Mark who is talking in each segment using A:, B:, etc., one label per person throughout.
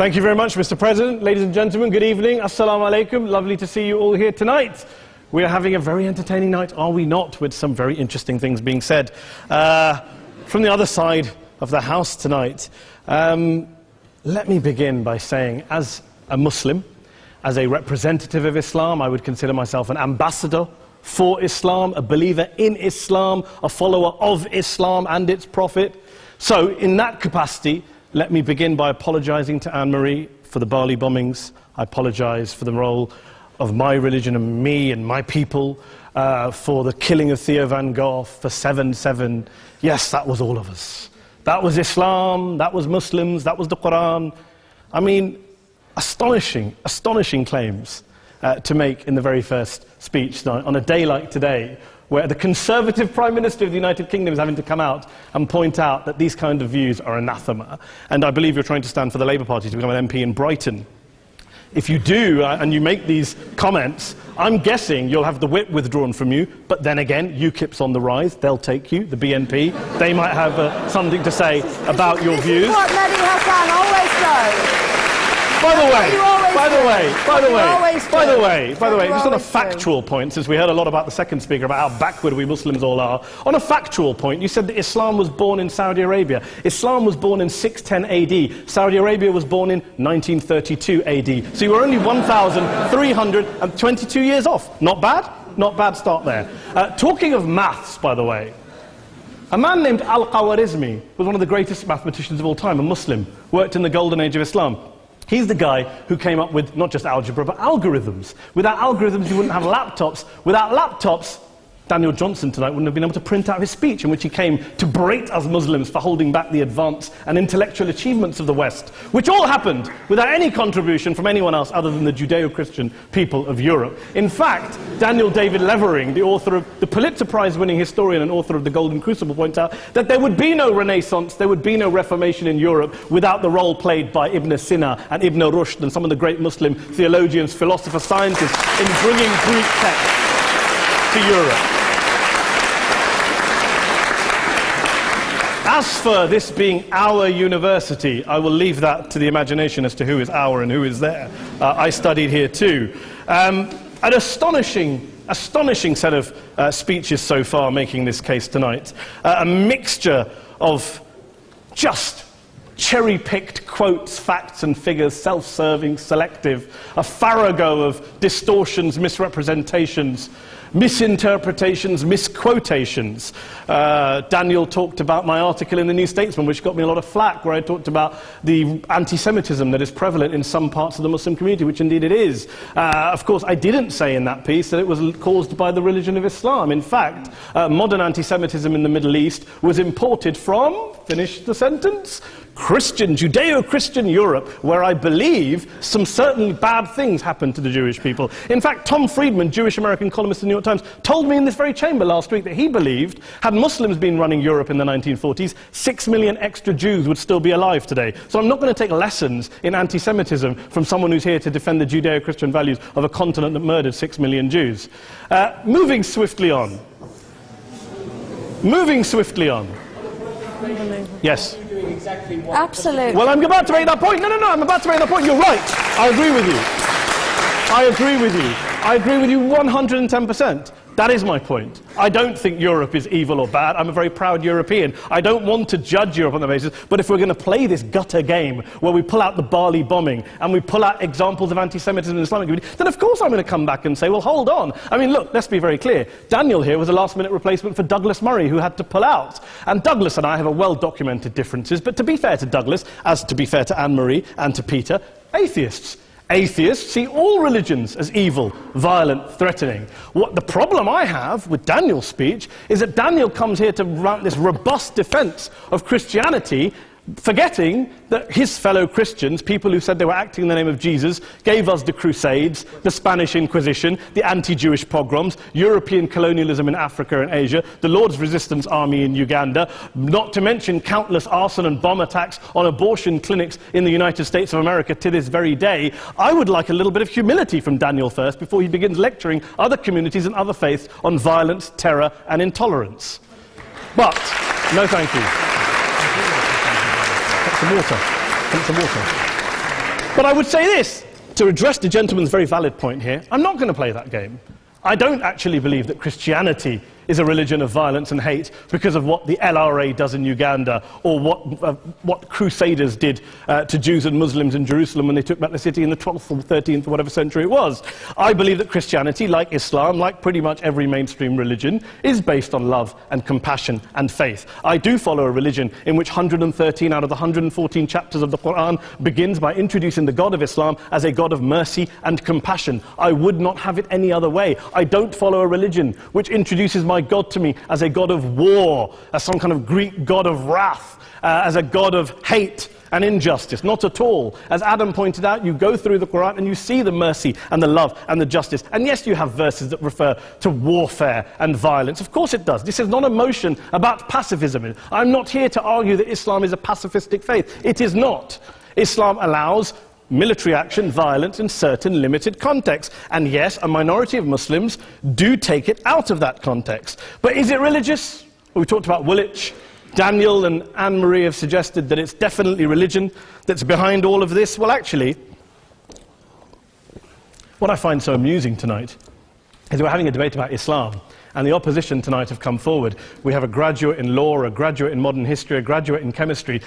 A: Thank you very much, Mr. President. Ladies and gentlemen, good evening. Assalamu alaikum. Lovely to see you all here tonight. We are having a very entertaining night, are we not, with some very interesting things being said from the other side of the house tonight. Let me begin by saying, as a Muslim, as a representative of Islam, I would consider myself an ambassador for Islam, a believer in Islam, a follower of Islam and its Prophet. So, in that capacity, let me begin by apologizing to Anne-Marie for the Bali bombings. I apologize for the role of my religion and me and my people, for the killing of Theo van Gogh, for 7/7. Yes, that was all of us. That was Islam, that was Muslims, that was the Quran. I mean, astonishing claims to make in the very first speech tonight, on a day like today, where the Conservative Prime Minister of the United Kingdom is having to come out and point out that these kind of views are anathema. And I believe you're trying to stand for the Labour Party to become an MP in Brighton. If you do, and you make these comments, I'm guessing you'll have the whip withdrawn from you, but then again, UKIP's on the rise, they'll take you, the BNP, they might have something to say about your views.
B: This is what Mehdi Hassan always does.
A: By the way, just on a factual point, since we heard a lot about the second speaker, about how backward we Muslims all are, on a factual point, you said that Islam was born in Saudi Arabia. Islam was born in 610 AD. Saudi Arabia was born in 1932 AD. So you were only 1,322 years off. Not bad? Not bad start there. Talking of maths, by the way, a man named Al-Khwarizmi was one of the greatest mathematicians of all time, a Muslim, worked in the golden age of Islam. He's the guy who came up with not just algebra, but algorithms. Without algorithms, you wouldn't have laptops. Without laptops, Daniel Johnson tonight wouldn't have been able to print out his speech in which he came to berate us Muslims for holding back the advance and intellectual achievements of the West, which all happened without any contribution from anyone else other than the Judeo-Christian people of Europe. In fact, Daniel David Levering, the author of the Pulitzer Prize-winning historian and author of The Golden Crucible, points out that there would be no Renaissance, there would be no Reformation in Europe without the role played by Ibn Sina and Ibn Rushd and some of the great Muslim theologians, philosophers, scientists in bringing Greek texts to Europe. As for this being our university, I will leave that to the imagination as to who is our and who is there. I studied here too. An astonishing set of speeches so far making this case tonight. A mixture of just cherry-picked quotes, facts and figures, self-serving, selective, a farrago of distortions, misrepresentations, misinterpretations, misquotations. Daniel talked about my article in the New Statesman, which got me a lot of flack, where I talked about the anti-Semitism that is prevalent in some parts of the Muslim community, which indeed it is. Of course, I didn't say in that piece that it was caused by the religion of Islam. In fact, modern anti-Semitism in the Middle East was imported from, finish the sentence, Christian, Judeo-Christian Europe, where I believe some certainly bad things happened to the Jewish people. In fact, Tom Friedman, Jewish-American columnist in the New York Times, told me in this very chamber last week that he believed, had Muslims been running Europe in the 1940s, 6 million extra Jews would still be alive today. So I'm not going to take lessons in anti-Semitism from someone who's here to defend the Judeo-Christian values of a continent that murdered 6 million Jews. Moving swiftly on. Yes.
B: Absolutely.
A: Well, I'm about to make that point. No, I'm about to make that point. You're right. I agree with you. I agree with you 110%. That is my point. I don't think Europe is evil or bad. I'm a very proud European. I don't want to judge Europe on that basis, but if we're going to play this gutter game where we pull out the Bali bombing and we pull out examples of anti-Semitism in the Islamic community, then of course I'm going to come back and say, well, hold on. I mean, look, let's be very clear. Daniel here was a last-minute replacement for Douglas Murray, who had to pull out. And Douglas and I have a well-documented differences, but to be fair to Douglas, as to be fair to Anne-Marie and to Peter, atheists. Atheists see all religions as evil, violent, threatening. What the problem I have with Daniel's speech is that Daniel comes here to run this robust defense of Christianity, forgetting that his fellow Christians, people who said they were acting in the name of Jesus, gave us the Crusades, the Spanish Inquisition, the anti-Jewish pogroms, European colonialism in Africa and Asia, the Lord's Resistance Army in Uganda, not to mention countless arson and bomb attacks on abortion clinics in the United States of America to this very day. I would like a little bit of humility from Daniel first before he begins lecturing other communities and other faiths on violence, terror and intolerance. But, no thank you. Some water. But I would say this, to address the gentleman's very valid point here, I'm not going to play that game. I don't actually believe that Christianity is a religion of violence and hate because of what the LRA does in Uganda or what Crusaders did to Jews and Muslims in Jerusalem when they took back the city in the 12th or 13th or whatever century it was. I believe that Christianity, like Islam, like pretty much every mainstream religion, is based on love and compassion and faith. I do follow a religion in which 113 out of the 114 chapters of the Quran begins by introducing the God of Islam as a God of mercy and compassion. I would not have it any other way. I don't follow a religion which introduces my God to me as a God of war, as some kind of Greek God of wrath, as a God of hate and injustice. Not at all. As Adam pointed out, you go through the Quran and you see the mercy and the love and the justice. And yes, you have verses that refer to warfare and violence. Of course it does. This is not a motion about pacifism. I'm not here to argue that Islam is a pacifistic faith. It is not. Islam allows military action, violence in certain limited contexts. And yes, a minority of Muslims do take it out of that context. But is it religious? We talked about Woolwich. Daniel and Anne-Marie have suggested that it's definitely religion that's behind all of this. Well, actually, what I find so amusing tonight is we're having a debate about Islam. And the opposition tonight have come forward. We have a graduate in law, a graduate in modern history, a graduate in chemistry.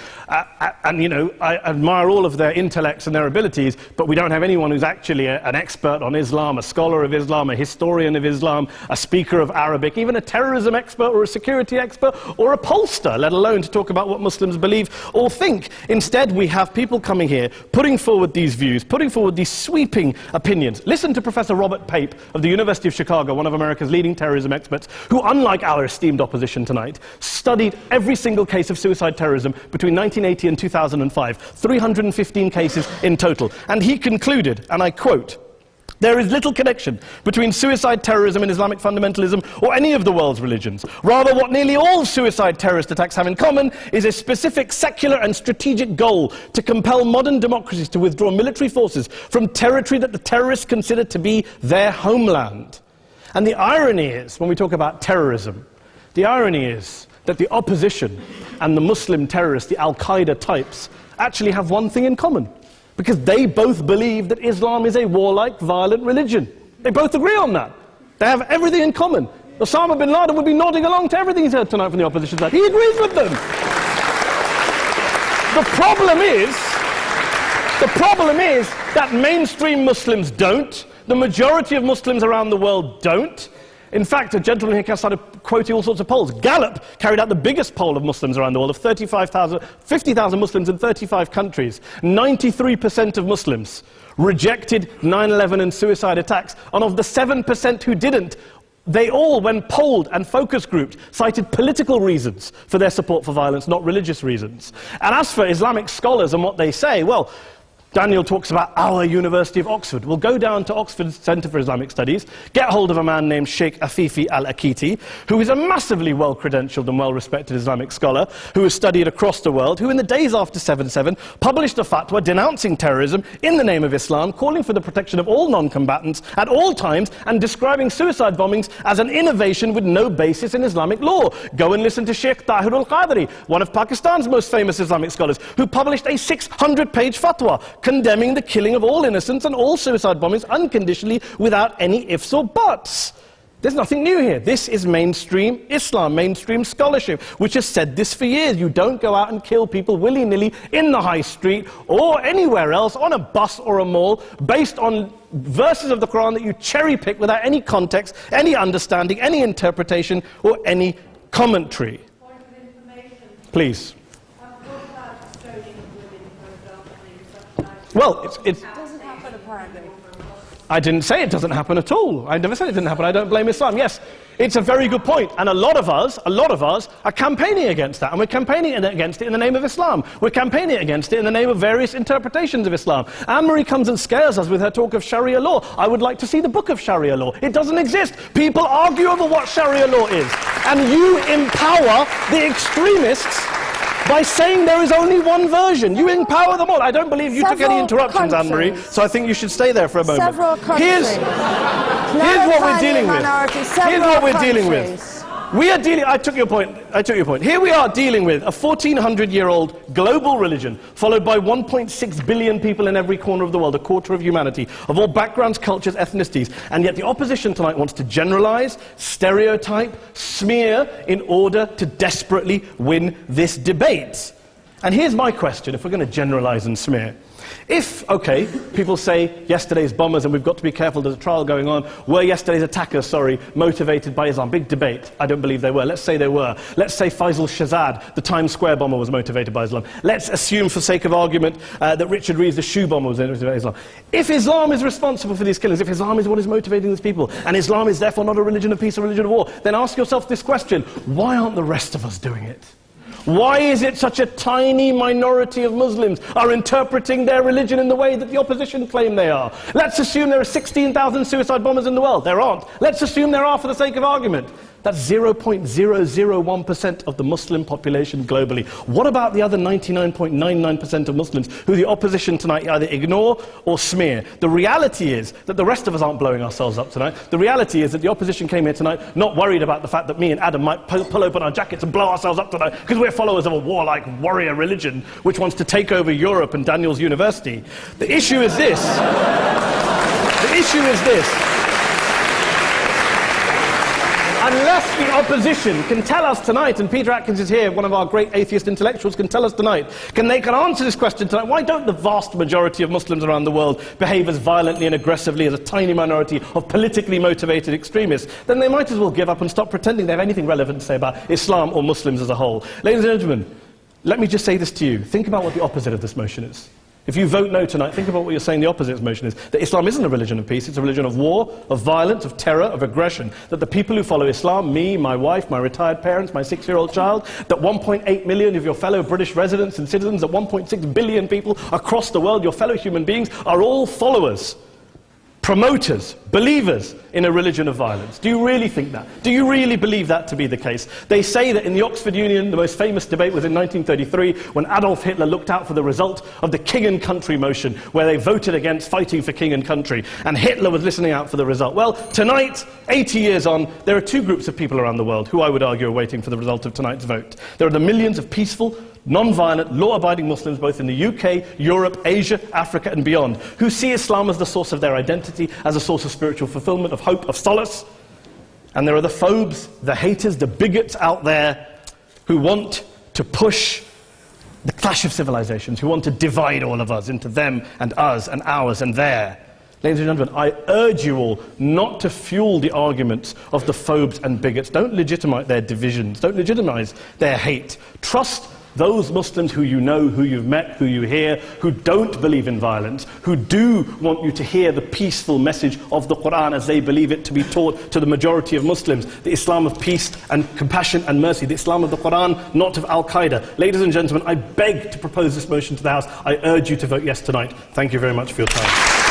A: And, you know, I admire all of their intellects and their abilities, but we don't have anyone who's actually an expert on Islam, a scholar of Islam, a historian of Islam, a speaker of Arabic, even a terrorism expert or a security expert or a pollster, let alone to talk about what Muslims believe or think. Instead, we have people coming here, putting forward these views, putting forward these sweeping opinions. Listen to Professor Robert Pape of the University of Chicago, one of America's leading terrorism experts, who, unlike our esteemed opposition tonight, studied every single case of suicide terrorism between 1980 and 2005, 315 cases in total. And he concluded, and I quote, "There is little connection between suicide terrorism and Islamic fundamentalism or any of the world's religions. Rather, what nearly all suicide terrorist attacks have in common is a specific secular and strategic goal to compel modern democracies to withdraw military forces from territory that the terrorists consider to be their homeland." And the irony is, when we talk about terrorism, the irony is that the opposition and the Muslim terrorists, the Al-Qaeda types, actually have one thing in common. Because they both believe that Islam is a warlike, violent religion. They both agree on that. They have everything in common. Osama bin Laden would be nodding along to everything he's heard tonight from the opposition side. He agrees with them. The problem is that mainstream Muslims don't. The majority of Muslims around the world don't. In fact, a gentleman here started quoting all sorts of polls. Gallup carried out the biggest poll of Muslims around the world, of 50,000 Muslims in 35 countries. 93% of Muslims rejected 9/11 and suicide attacks. And of the 7% who didn't, they all, when polled and focus grouped, cited political reasons for their support for violence, not religious reasons. And as for Islamic scholars and what they say, well, Daniel talks about our University of Oxford. We'll go down to Oxford Centre for Islamic Studies, get hold of a man named Sheikh Afifi al-Akiti, who is a massively well-credentialed and well-respected Islamic scholar, who has studied across the world, who in the days after 7/7 published a fatwa denouncing terrorism in the name of Islam, calling for the protection of all non-combatants at all times, and describing suicide bombings as an innovation with no basis in Islamic law. Go and listen to Sheikh Tahir al-Qadri, one of Pakistan's most famous Islamic scholars, who published a 600-page fatwa condemning the killing of all innocents and all suicide bombings unconditionally without any ifs or buts. There's nothing new here. This is mainstream Islam, mainstream scholarship, which has said this for years. You don't go out and kill people willy-nilly in the high street or anywhere else, on a bus or a mall, based on verses of the Quran that you cherry-pick without any context, any understanding, any interpretation, or any commentary.
B: Point of information.
A: Please. Well, it
B: doesn't happen apparently.
A: I didn't say it doesn't happen at all. I never said it didn't happen. I don't blame Islam. Yes, it's a very good point. And a lot of us are campaigning against that. And we're campaigning against it in the name of Islam. We're campaigning against it in the name of various interpretations of Islam. Anne-Marie comes and scares us with her talk of Sharia law. I would like to see the book of Sharia law. It doesn't exist. People argue over what Sharia law is. And you empower the extremists by saying there is only one version. You empower them all. I don't believe you took any interruptions, Anne-Marie, so I think you should stay there for a moment.
B: Several countries.
A: Here's what we're dealing with. Here's what we're dealing with. We are dealing, I took your point. Here we are dealing with a 1400-year-old global religion followed by 1.6 billion people in every corner of the world, a quarter of humanity, of all backgrounds, cultures, ethnicities, and yet the opposition tonight wants to generalize, stereotype, smear in order to desperately win this debate. And here's my question, if we're going to generalize and smear. If, okay, people say yesterday's bombers, and we've got to be careful, there's a trial going on, were yesterday's attackers, motivated by Islam? Big debate. I don't believe they were. Let's say they were. Let's say Faisal Shahzad, the Times Square bomber, was motivated by Islam. Let's assume, for sake of argument, that Richard Reeves, the shoe bomber, was motivated by Islam. If Islam is responsible for these killings, if Islam is what is motivating these people, and Islam is therefore not a religion of peace, a religion of war, then ask yourself this question: why aren't the rest of us doing it? Why is it such a tiny minority of Muslims are interpreting their religion in the way that the opposition claim they are? Let's assume there are 16,000 suicide bombers in the world. There aren't. Let's assume there are for the sake of argument. That's 0.001% of the Muslim population globally. What about the other 99.99% of Muslims who the opposition tonight either ignore or smear? The reality is that the rest of us aren't blowing ourselves up tonight. The reality is that the opposition came here tonight not worried about the fact that me and Adam might pull open our jackets and blow ourselves up tonight because we're followers of a warlike warrior religion which wants to take over Europe and Daniel's university. The issue is this. The issue is this. Unless the opposition can tell us tonight, and Peter Atkins is here, one of our great atheist intellectuals, can tell us tonight, can answer this question tonight: why don't the vast majority of Muslims around the world behave as violently and aggressively as a tiny minority of politically motivated extremists? Then they might as well give up and stop pretending they have anything relevant to say about Islam or Muslims as a whole. Ladies and gentlemen, let me just say this to you. Think about what the opposite of this motion is. If you vote no tonight, think about what you're saying the opposite of this motion is. That Islam isn't a religion of peace, it's a religion of war, of violence, of terror, of aggression. That the people who follow Islam, me, my wife, my retired parents, my 6-year-old child, that 1.8 million of your fellow British residents and citizens, that 1.6 billion people across the world, your fellow human beings, are all followers, promoters, believers in a religion of violence. Do you really think that? Do you really believe that to be the case? They say that in the Oxford Union, the most famous debate was in 1933, when Adolf Hitler looked out for the result of the King and Country motion, where they voted against fighting for King and Country, and Hitler was listening out for the result. Well, tonight, 80 years on, there are two groups of people around the world who I would argue are waiting for the result of tonight's vote. There are the millions of peaceful, non-violent, law-abiding Muslims both in the UK, Europe, Asia, Africa and beyond, who see Islam as the source of their identity, as a source of spiritual fulfillment, of hope, of solace. And there are the phobes, the haters, the bigots out there who want to push the clash of civilizations, who want to divide all of us into them and us and ours and their. Ladies and gentlemen, I urge you all not to fuel the arguments of the phobes and bigots. Don't legitimize their divisions. Don't legitimize their hate. Trust those Muslims who you know, who you've met, who you hear, who don't believe in violence, who do want you to hear the peaceful message of the Quran as they believe it to be taught to the majority of Muslims, the Islam of peace and compassion and mercy, the Islam of the Quran, not of Al-Qaeda. Ladies and gentlemen, I beg to propose this motion to the House. I urge you to vote yes tonight. Thank you very much for your time.